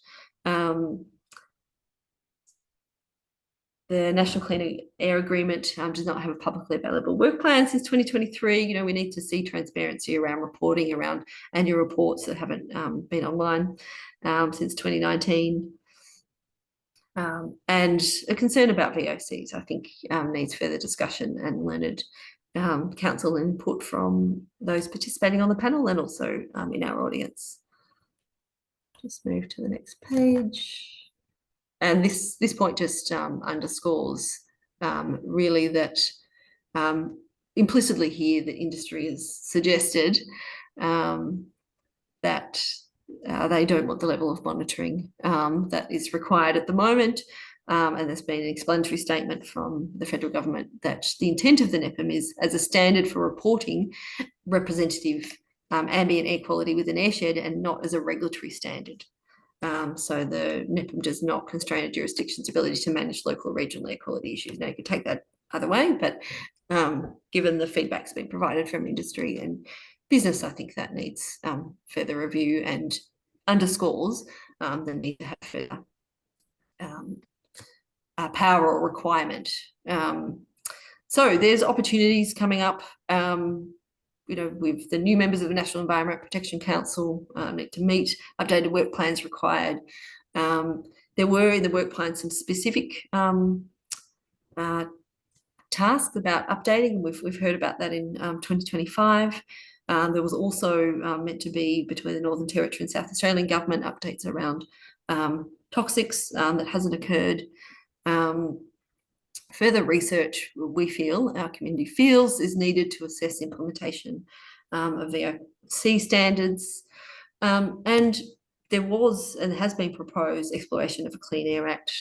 The National Clean Air Agreement does not have a publicly available work plan since 2023. You know, we need to see transparency around reporting, around annual reports that haven't been online since 2019. And a concern about VOCs, I think, needs further discussion and learned counsel input from those participating on the panel and also in our audience. Just move to the next page. And this point just underscores really that implicitly here the industry has suggested that they don't want the level of monitoring that is required at the moment. And there's been an explanatory statement from the federal government that the intent of the NEPM is as a standard for reporting representative ambient air quality within an airshed and not as a regulatory standard. So the NEPM does not constrain a jurisdiction's ability to manage local or regional air quality issues. Now, you could take that either way, but given the feedback's been provided from industry and business, I think that needs further review and underscores the need to have further power or requirement. So there's opportunities coming up. You know, with the new members of the National Environment Protection Council need to meet, updated work plans required. There were in the work plan some specific tasks about updating. We've heard about that in 2025. There was also meant to be between the Northern Territory and South Australian government updates around toxics that hasn't occurred. Further research, we feel, our community feels, is needed to assess implementation of VOC standards. And there was and has been proposed exploration of a Clean Air Act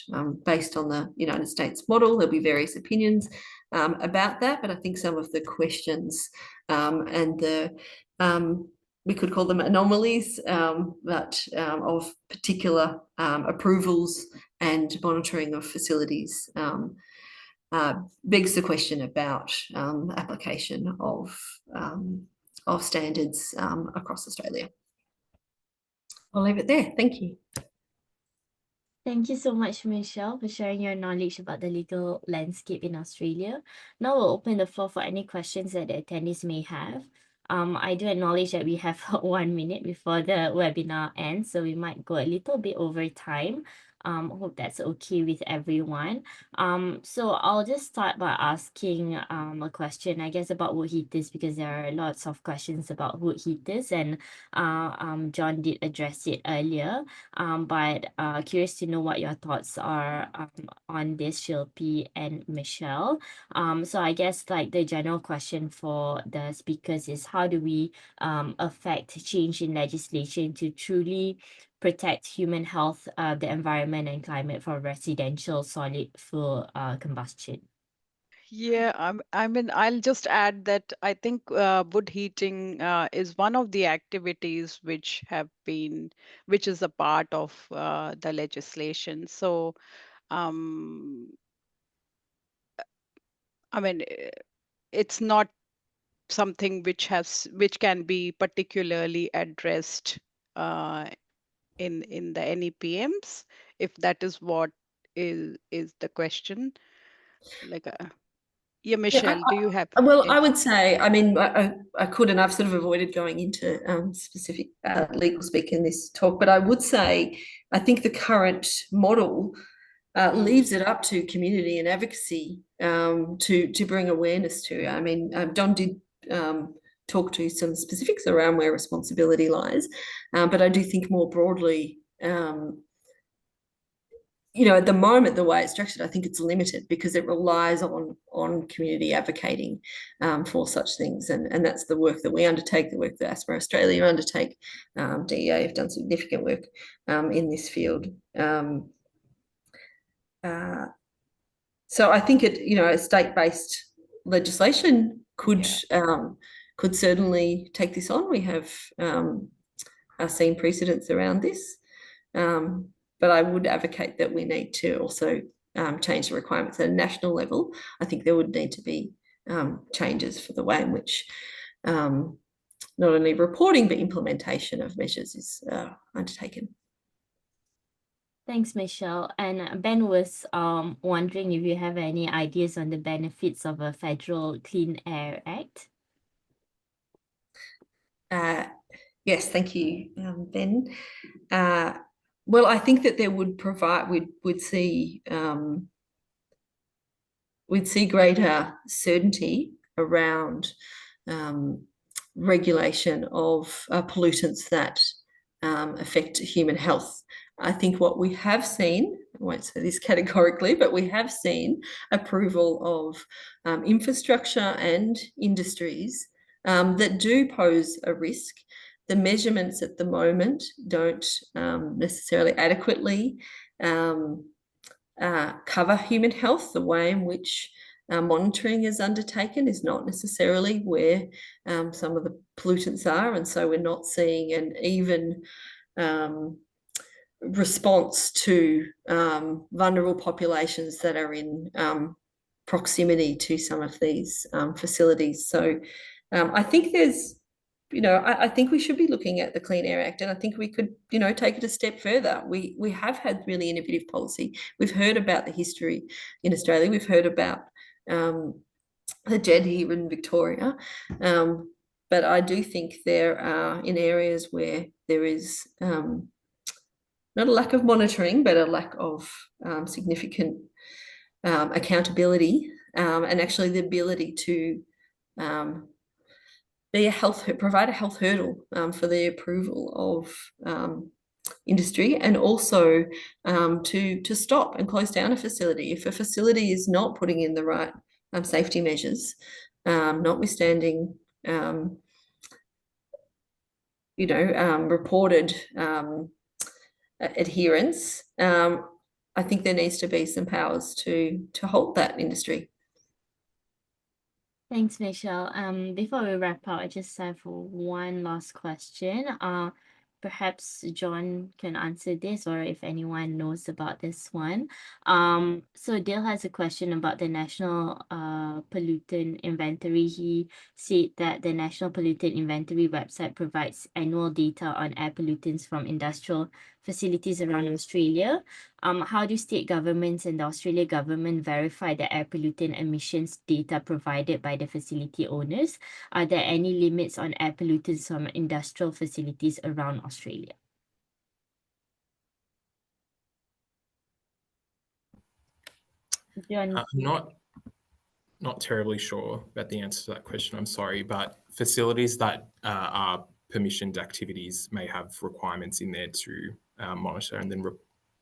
based on the United States model. There'll be various opinions about that, but I think some of the questions and the we could call them anomalies, but of particular approvals and monitoring of facilities begs the question about application of standards across Australia. I'll leave it there. Thank you. Thank you so much, Michelle, for sharing your knowledge about the legal landscape in Australia. Now we'll open the floor for any questions that the attendees may have. I do acknowledge that we have 1 minute before the webinar ends, so we might go a little bit over time. Hope that's okay with everyone. So I'll just start by asking a question, I guess, about wood heaters, because there are lots of questions about wood heaters, and John did address it earlier. But curious to know what your thoughts are on this, Shilpi and Michelle. So I guess like the general question for the speakers is, how do we affect change in legislation to truly protect human health, the environment and climate from residential solid fuel combustion? Yeah, I mean, I'll just add that I think wood heating is one of the activities which is a part of the legislation. So, I mean, it's not something which can be particularly addressed in the NEPMs, if that is what is the question. Like Yeah, Michelle, do you have? Well, I would say, I mean, I could, and I've sort of avoided going into specific legal speak in this talk, but I would say I think the current model leaves it up to community and advocacy to bring awareness to. I mean, Don did talk to some specifics around where responsibility lies, but I do think more broadly, you know, at the moment, the way it's structured, I think it's limited because it relies on community advocating for such things. And that's the work that we undertake, the work that ASPA Australia undertake. DEA have done significant work in this field. So I think it, you know, a state-based legislation could certainly take this on. We have seen precedents around this. But I would advocate that we need to also change the requirements at a national level. I think there would need to be changes for the way in which not only reporting but implementation of measures is undertaken. Thanks, Michelle. And Ben was wondering if you have any ideas on the benefits of a federal Clean Air Act. Yes, thank you, Ben. Well, I think that there would provide, we'd see greater certainty around regulation of pollutants that affect human health. I think what we have seen, I won't say this categorically, but we have seen approval of infrastructure and industries that do pose a risk. The measurements at the moment don't necessarily adequately cover human health. The way in which monitoring is undertaken is not necessarily where some of the pollutants are, and so we're not seeing an even response to vulnerable populations that are in proximity to some of these facilities. So I think there's, you know, I think we should be looking at the Clean Air Act, and I think we could, you know, take it a step further. We have had really innovative policy. We've heard about the history in Australia. We've heard about the JED here in Victoria. But I do think there are in areas where there is not a lack of monitoring, but a lack of significant accountability and actually the ability to provide a health hurdle for the approval of industry, and also to stop and close down a facility. If a facility is not putting in the right safety measures, notwithstanding reported adherence, I think there needs to be some powers to halt that industry. Thanks, Michelle. Before we wrap up, I just have one last question. Perhaps John can answer this, or if anyone knows about this one. So Dale has a question about the National Pollutant Inventory. He said that the National Pollutant Inventory website provides annual data on air pollutants from industrial facilities around Australia. How do state governments and the Australian government verify the air pollutant emissions data provided by the facility owners? Are there any limits on air pollutants from industrial facilities around Australia? John. I'm not terribly sure about the answer to that question, I'm sorry, but facilities that are permissioned activities may have requirements in there to monitor and then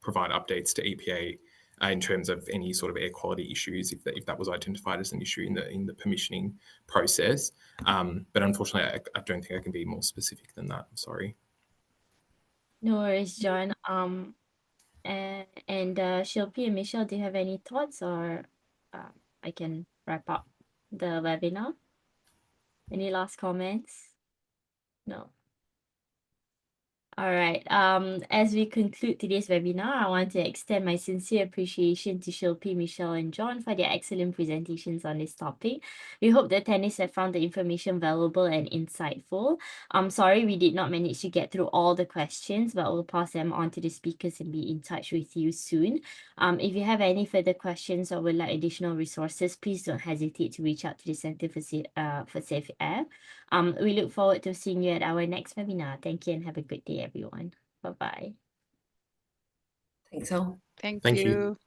provide updates to EPA in terms of any sort of air quality issues if that was identified as an issue in the permissioning process. But unfortunately, I don't think I can be more specific than that. I'm sorry. No worries, John. And Shilpi and Michelle, do you have any thoughts, or I can wrap up the webinar? Any last comments? No. All right. As we conclude today's webinar, I want to extend my sincere appreciation to Shilpi, Michelle, and John for their excellent presentations on this topic. We hope the attendees have found the information valuable and insightful. I'm sorry we did not manage to get through all the questions, but we'll pass them on to the speakers and be in touch with you soon. If you have any further questions or would like additional resources, please don't hesitate to reach out to the Center for Safe Air. We look forward to seeing you at our next webinar. Thank you and have a good day, everyone. Bye-bye. Thanks all. Thank Thank you. you.